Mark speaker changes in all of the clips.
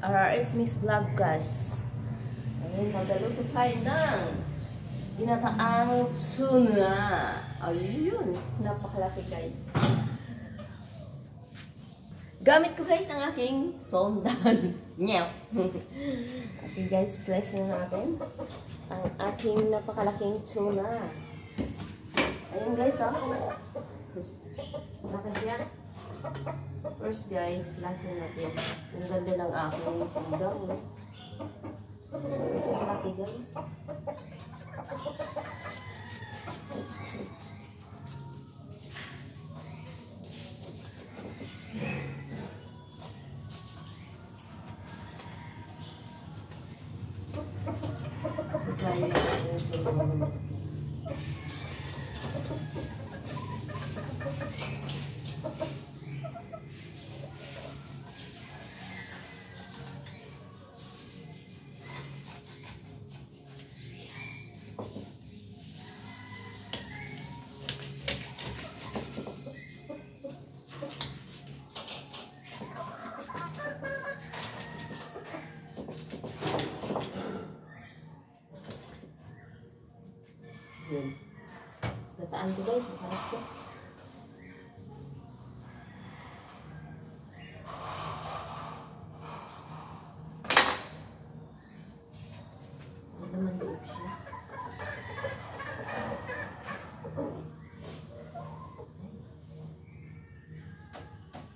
Speaker 1: RRS Mix Vlog guys. Ayun, magaluto tayo ng ginataang tuna. Ayun, napakalaki guys. Gamit ko guys ang aking sondan. Nyaw. Okay guys, slice na natin ang aking napakalaking tuna. Ayun guys, oh. Laki siya. First guys, slice na natin. Ang ganda ng aking sondan. Laki guys. Gataan ko guys, sarap ko. Ano naman loob siya.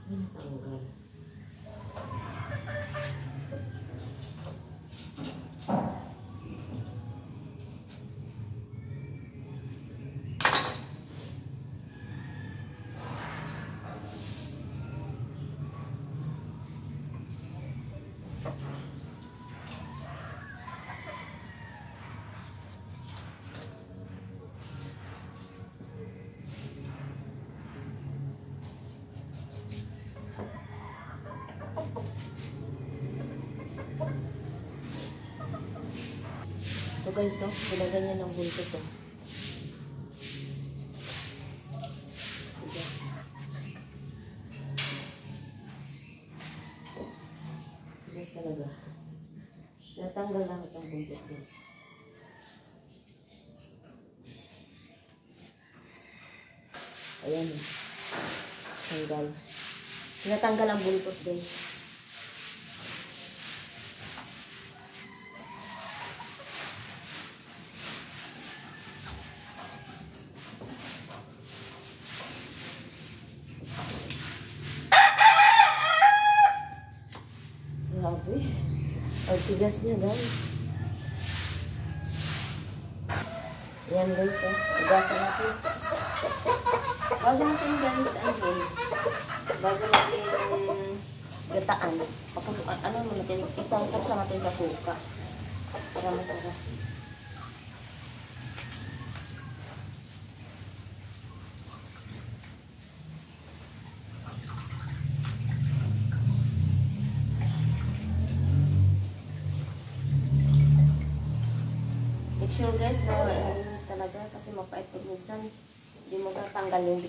Speaker 1: Ay, natanggal. Ito guys, no? Pinaganyan ang bulto to. Tigas talaga. Natanggal lahat ang bulto guys. Ayan. Tanggal. Natanggal ang bulto guys. Grabe. Ang tigas niya guys. Ayan guys, oh. Tigasan natin. Bago natin guys, bago natin gataan. Ano natin, isang kapsa natin sa suka. Para masarap. Make sure guys na malinis talaga kasi mapait pag minsan hindi mo tatanggal yung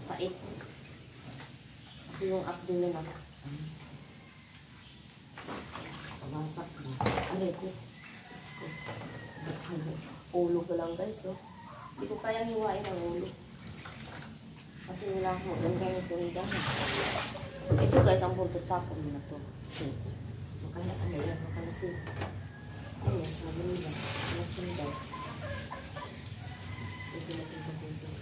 Speaker 1: pait. Kasi yung abdo na pabasak na. Aray ko. Ulo ko lang guys, oh. Hindi ko kayang hiwain ang ulo. Kasi wala akong ganda ng surigan. Ito guys, ang punto tapon na to. Makaya ano yan, makalasin. Ayan, sabi nila. Malasin daw. Ito natin sa buntis.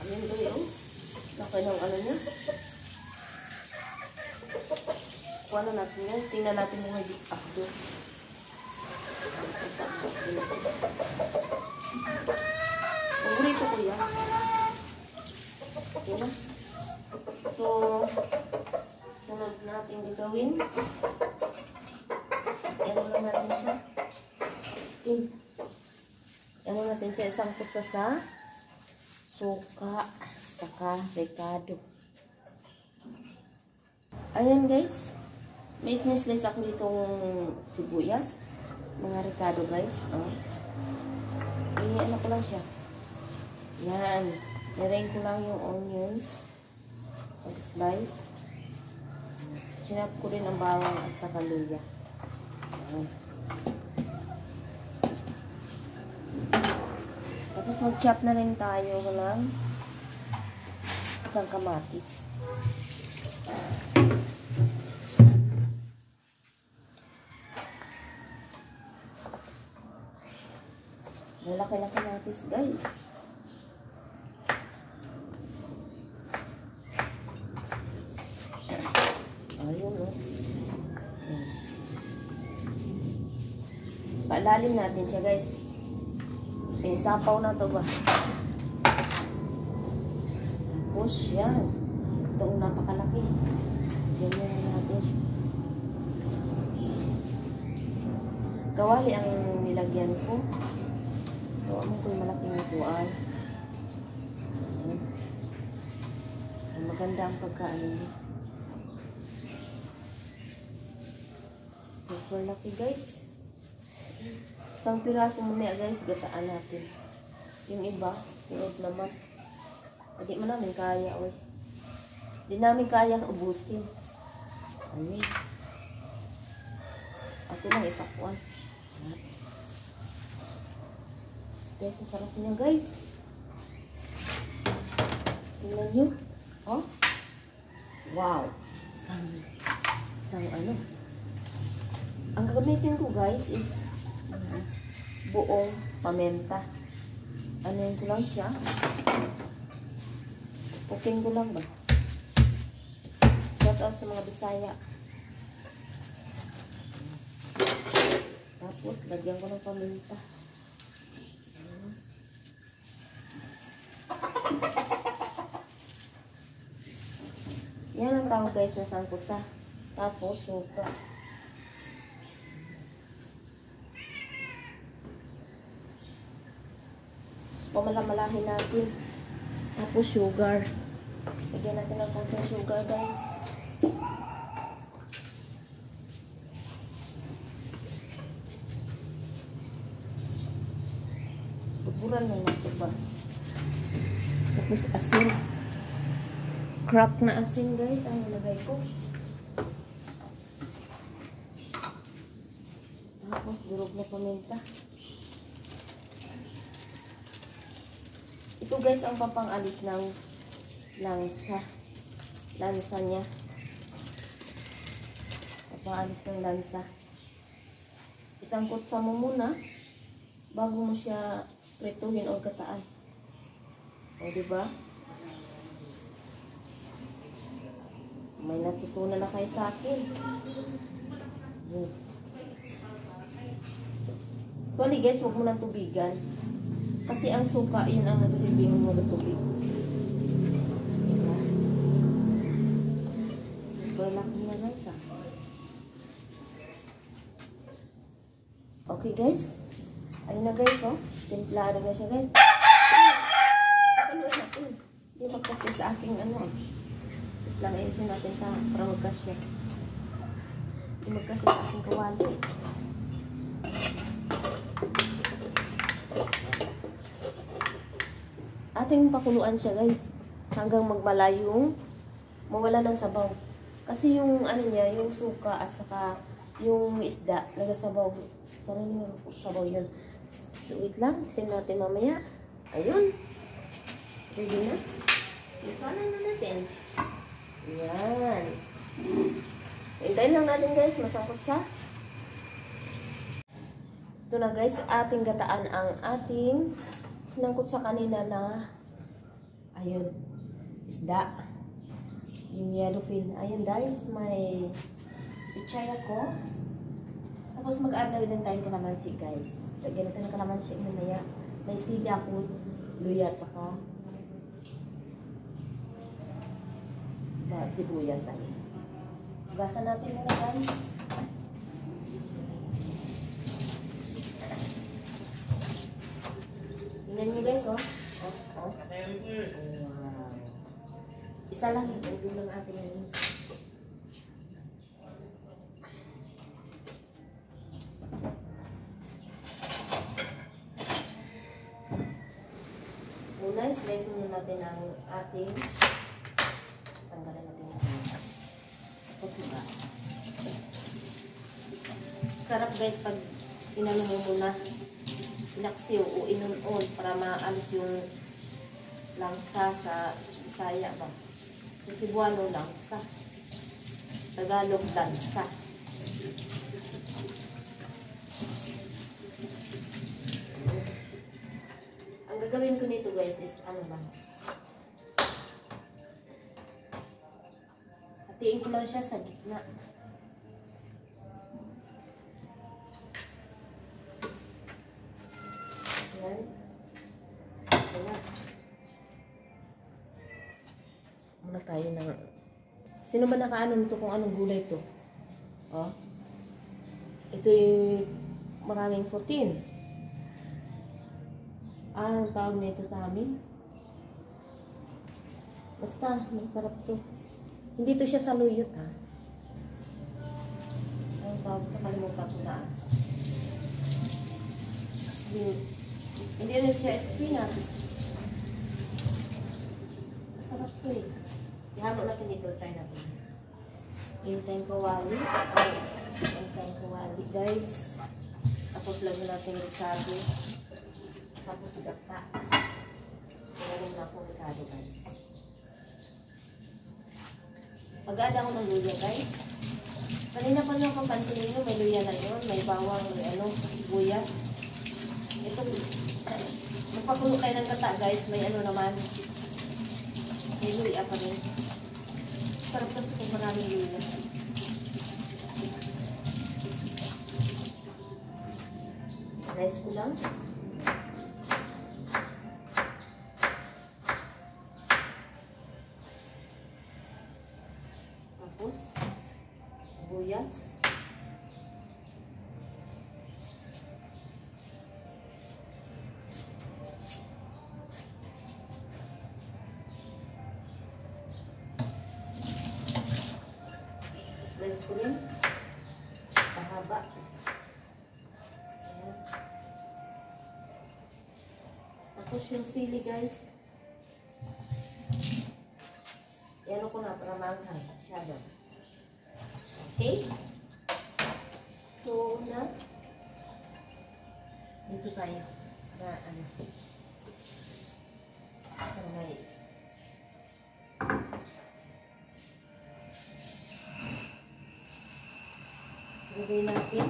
Speaker 1: Ayan daw yun. Laki ng ano niya. Kuha na natin yan. Tingnan natin yung may abdo. Paborito ko yan. Okay na. So, sunod natin gagawin. Ano lang natin siya. Steam. Ano natin siya. Isang kutsa sa suka. Saka recado. Ayan guys. May slice ako ditong sibuyas. Mga recado guys. Ini ano ko lang siya. Yan. Nirain ko lang yung onions. Pag-slice. Sinap ko rin ang bawang at saka luya. Yan. Tapos mag-chop na rin tayo ng isang kamatis. Malaki na kamatis, guys. Ayun, oh. Paalalim natin siya, guys. Sapaw na to ba? Tapos, yan. Itong napakalaki. Ganyan natin. Kawali ang nilagyan ko. Gawa mo ko yung malaking ituan. Maganda ang pagkaano niya. Super laki, guys. Isang piraso muna, guys, gataan natin. Yung iba, sunod naman. Hindi mo namin kaya, oy. Hindi namin kaya ubusin. Ayun. Ako lang ipakuan. Guys, masarap niya, guys. Tingnan nyo. Oh. Wow. Isang ano. Ang gagamitin ko, guys, is buong pamenta. Ano ko lang siya. Cooking ko lang ba? Shout out sa mga Bisaya. Tapos, lagyan ko ng paminta. Yan ang tawag, guys, na sangkutsa. Tapos, suka. Pamalamalahin natin. Tapos sugar. Lagyan natin ng konting sugar, guys. Buburan lang natin ba? Tapos asin. Crack na asin, guys, ang nilagay ko. Tapos durog na paminta. Ito, guys, ang papangalis ng lansa niya. Papangalis ng lansa. Isang kutsa mo muna bago mo siya prituhin o gataan. O, diba? May natutunan na kayo sa akin. Actually, guys, huwag mo nang tubigan. Kasi ang suka, yun ang nagsilbing mo na tubig. Diba? Super laki na, guys, ah. Okay, guys. Ayun na, guys, oh. Templado na siya, guys. Paluin natin. Hindi magkasya sa ating, ano. Lang ayusin natin para magkasya. Hindi magkasya sa ating kawali. Ating pakuluan siya, guys, hanggang magmala yung mawala ng sabaw. Kasi yung ano niya, yung suka at saka yung isda, nagasabaw. Sarili yung sabaw yun. So, wait lang. Steam natin mamaya. Ayun. Ready na. Isalan na natin. Yan. Hintayin lang natin, guys. Masangkot sa. Ito na, guys. Ating gataan ang ating sinangkot sa kanina na ayun, isda. Yung yellowfin. Ayun, guys. May pichaya ko. Tapos mag-add na din tayong kalamansi, guys. Lagyan natin ng kalamansi mamaya. May sili ako, luya at saka sibuyas. Ayun. Gasan natin muna, guys. Tingnan nyo, guys, oh. Oh. Wow. Isa lang. Ito lang ating yun. Una, guys, slice muna natin ang ating tanggalan natin yung tapos magasa. Sarap guys pag inano mo muna inaksiw o inunon para maalis yung langsa sa Bisaya ba. Sa Cebuano langsa. Tagalog lansa. Ang gagawin ko nito guys is ano lang. Hatiin ko lang siya sa gitna. Yan. Ayan. Muna tayo ng... Sino ba nakaano nito kung anong gulay ito? Oh. Ito yung maraming protein. Ang tawag nito sa amin. Basta, masarap to. Hindi to siya saluyot ha. Ang tawag, nakalimutan ko na. Hindi rin siya spinach. Masarap to eh. Ihalo natin dito. Try natin. Hintayang kawali. Hintayang kawali guys. Tapos lagyan natin ricado. Tapos gata. Lagyan na akong ricado guys. Mag-add ako ng luya guys. Kanina pa nyo kung pansin nyo, may luya na yun. May bawang, ano, sibuyas. Ito, magpapuno kayo ng gata guys. May ano naman. May luya pa rin. Sarap kasi kung maraming luya. Slice ko lang. Tapos, sibuyas. Slice ko rin. Pahaba. Ayan. Tapos yung sili guys. Yan ko na para maanghang. Masyado. Okay. So, na. Dito tayo. Para ano. Para may gawin natin.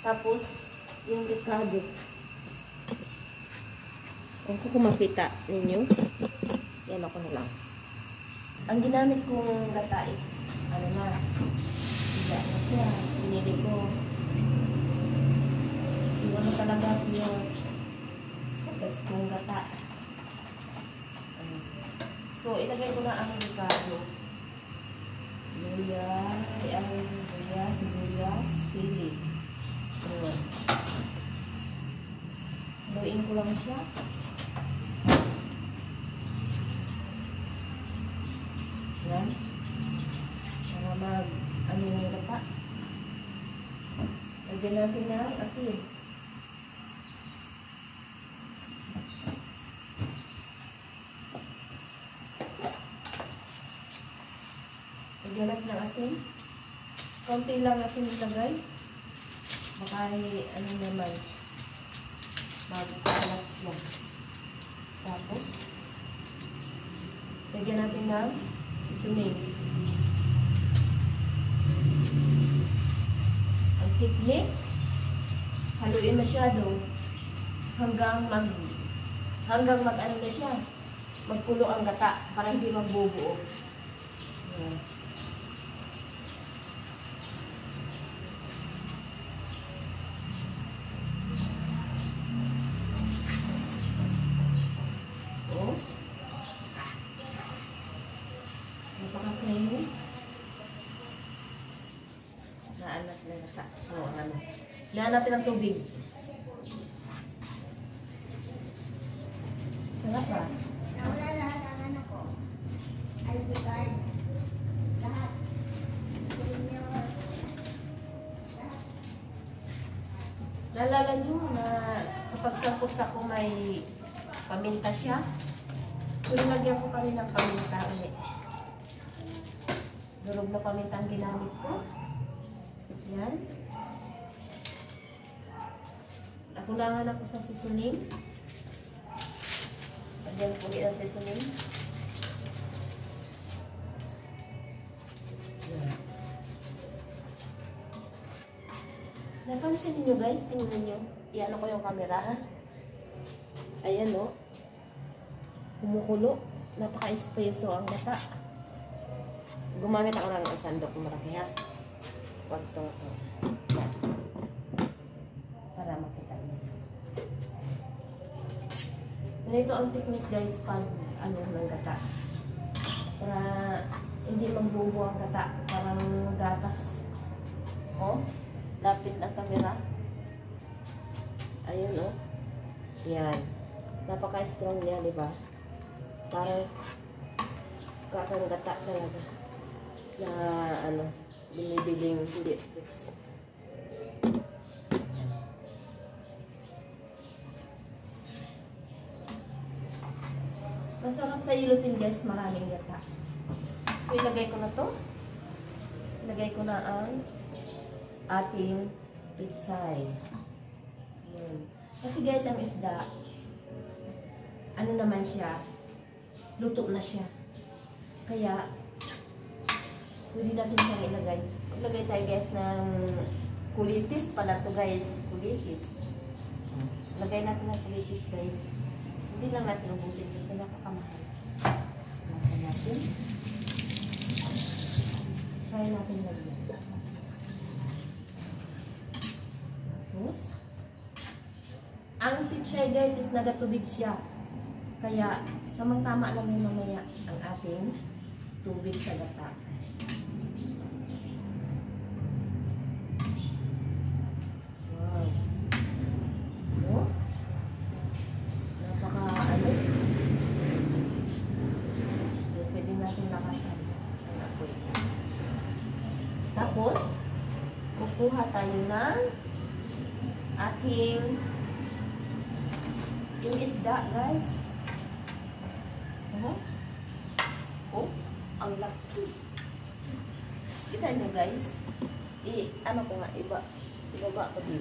Speaker 1: Tapos, yung ricado. Kung makita ninyo, yan ako na lang. Ang ginamit kong gata is, ano na, higa na siya. Pinili ko. Yung ano talaga yung best kong gata. So, ilagay ko na ang ricado. Luya, sibuyas, sili. Ayan. Haluin ko lang siya. Ayan. Para mag, ano yung gata. Lagyan natin ng asin. Lagyan natin ng asin. Konti lang asin ilagay. Baka ano naman, mag-kalat siya. Tapos, lagyan natin ng seasoning. Ang higli, haluin masyado hanggang mag ano na siya, magpulo ang gata para hindi magbubuo. Ayan. Napaka-creamy. Naanat na nasa. Oo, ano. Naan natin ang tubig. Sarap ba?
Speaker 2: Nawala lahat ang anak ko. ID card. Lahat. Senior. Lahat.
Speaker 1: Naalala nyo na sa pagsangkot sa ko may Paminta siya. So, nilagyan ko pa rin ng paminta ulit. Durog na paminta ang ginamit ko. Yan. Nakulangan ako sa seasoning. Lagyan ko ulit ang seasoning. Yan. Napansin niyo guys, tingnan niyo. Iyan ko yung camera ha. Ayan o. Kumukulo. Napaka-espresso ang gata. Gumamit ako ng sandok malaki ha. Huwag ito. Yan. Para makita niyo. Ganito ang technique guys pag ano ng gata. Para hindi magbubo ang gata. Parang gatas. O. Lapit ng camera. Ayun o. Yan. Napaka-strong niya, di ba? Parang kakang gata talaga. Na ano, binibiling hindi. Masarap sa ilupin guys, maraming gata. So ilagay ko na to. Ilagay ko na ang ating pitsay. Yun. Kasi guys, ang isda, ano naman siya, luto na siya. Kaya, pwede natin siyang ilagay. Ilagay tayo guys ng kulitis pala to guys. Kulitis. Lagay natin ng kulitis guys. Hindi lang natin ubusin kasi napakamahal. Nasa natin. Try natin lagyan. Tapos, ang pichay guys is nagatubig siya. Kaya, tamang-tama lang yun mamaya ang ating tubig sa gata. Wow. Oh. Napaka ano. Pwede natin lakasan ang apoy. Tapos, kukuha tayo ng ating yung isda guys. Oh, ang laki. Kita nyo guys. Ano ko nga, ibaba ko din.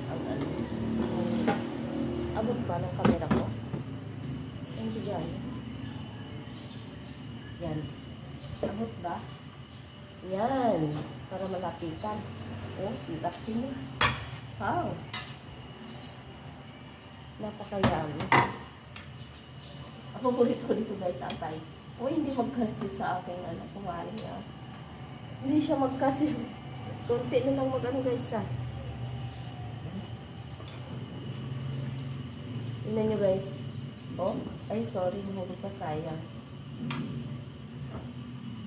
Speaker 1: Ang ano. Abot ba ng camera ko? Hindi yan. Yan. Abot ba? Yan. Para malapitan. Oh, laki mo. Wow. Napakayami. Ako dito guys, antay. O hindi magkasi sa aking ano, kumari niya. Hindi siya magkasi. Kunti na lang mag-ano guys ha. Tingnan nyo guys. Oh, ay sorry, mahulog pa sayang.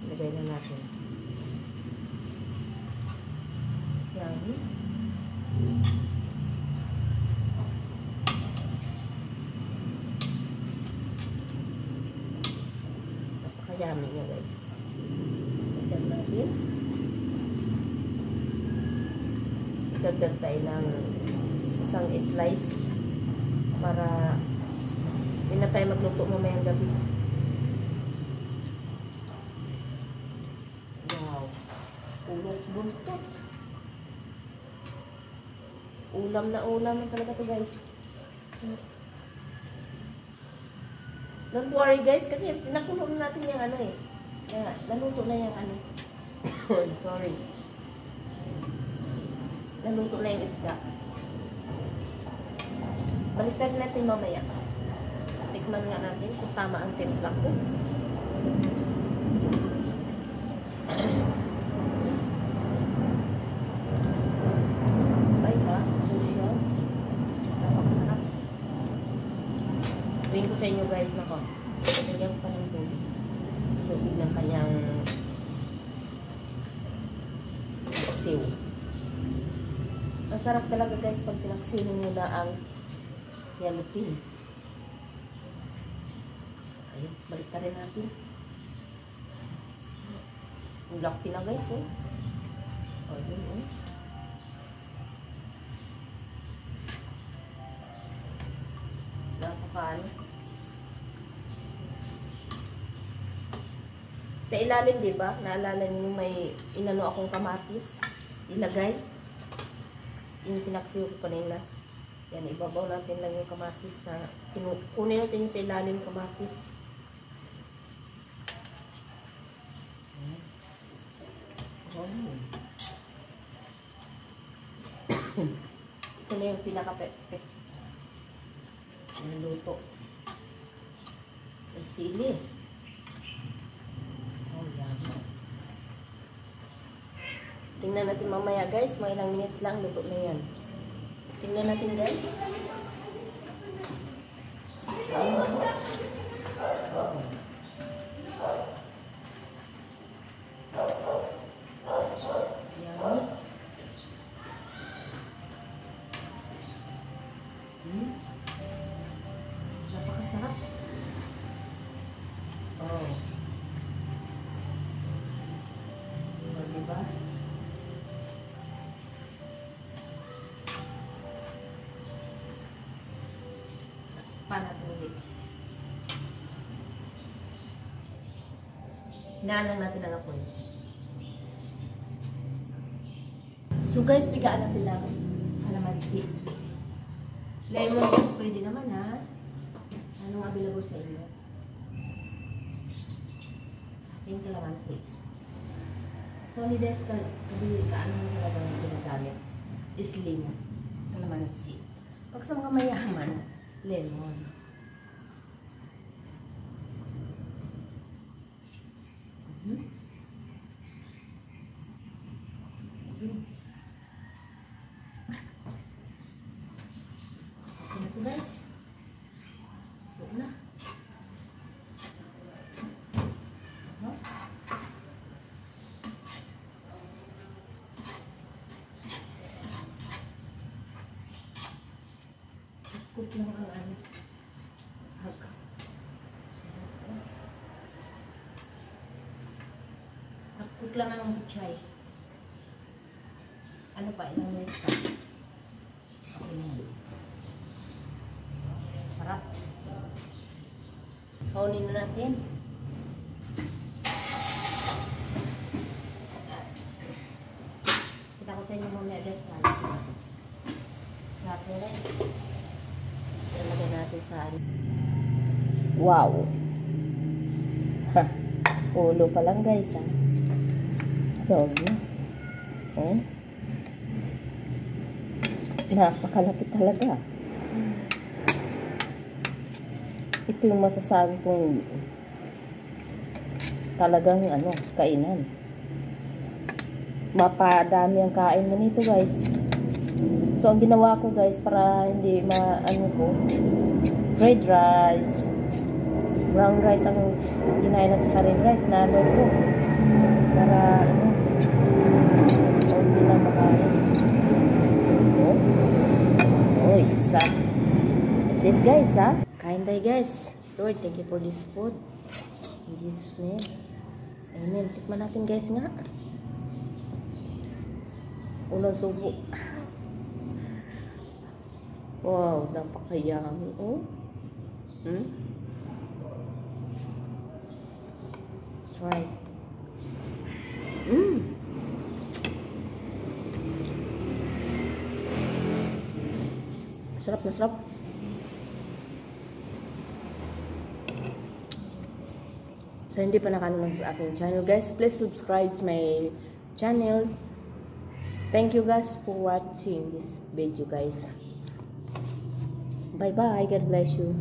Speaker 1: Ilagay na natin. Yan. Napakayami niya guys. Dagdag natin. Dagdag tayo ng isang slice para hindi na tayo magluto mamayang gabi. Wow. Ulam sa buntot. Ulam na talaga to guys. Don't worry guys kasi nakulo na natin yung ano eh. Yeah, naluto na yung ano. Sorry. Naluto na yung isda. Baliktad natin mamaya. Tikman nga natin kung tama ang timpla ko. Ay ba? Social. Napakasarap. Sabihin ko sa inyo guys, nako. Lagyan pa ng tubig. Tubig ng kanyang siw. Masarap talaga guys pag pinaksiw nyo na ang yellow pin. Ayun, balik ka rin natin. Ang laki na guys eh. O yun eh. pan. Sa ilalim, di ba? Naalala niyo may inano akong kamatis. Ilagay. Yung pinaksiw ko kanina. Yan, ibabaw natin lang yung kamatis na kunin natin yung sa ilalim kamatis. Oh. Ito na yung pinaka-pepe. Yung luto. May sili. Oh, yan. Tingnan natin mamaya guys. Mga ilang minutes lang. Luto na yan. Tingnan natin guys. Napakasarap. Oh. Oh, diba? Panatuloy. Hinaan natin ang apoy. So guys, pigaan natin lang kalamansi. Lemon juice pwede naman ha. Anong available sa inyo? Sa akin kalamansi. Tony Descal, kaano mo talaga yung ginagamit? Slim. Kalamansi. Pag sa mga mayaman, lemon. Ito guys. Ito na. Cook lang ang ano. Hag. Cook lang ang chai. Ano pa? Ilang minutes pa? Okay na yan. Sarap. Kaunin na natin. Kita ko sa inyo muna guys. Sarap na guys. Ilagay natin sa ano. Wow! Ha! Ulo pa lang guys ha. So, oh. Napakalapit talaga. Ito yung masasabi kong talagang ano, kainan. Mapadami ang kain mo nito guys. So ang ginawa ko guys para hindi ano ko, red rice, brown rice ang ginain at saka red rice na ano ko para ano, hindi na makain. Oh, isa. That's it guys ha. Kain tayo guys. Lord, thank you for this food. In Jesus' name. Amen. Tikman natin guys nga. Unang subo. Wow, napakayami. Oh. Try. Sarap na sarap. So, hindi pa nakanood sa aking channel, guys, please subscribe to my channel. Thank you guys for watching this video, guys. Bye-bye. God bless you.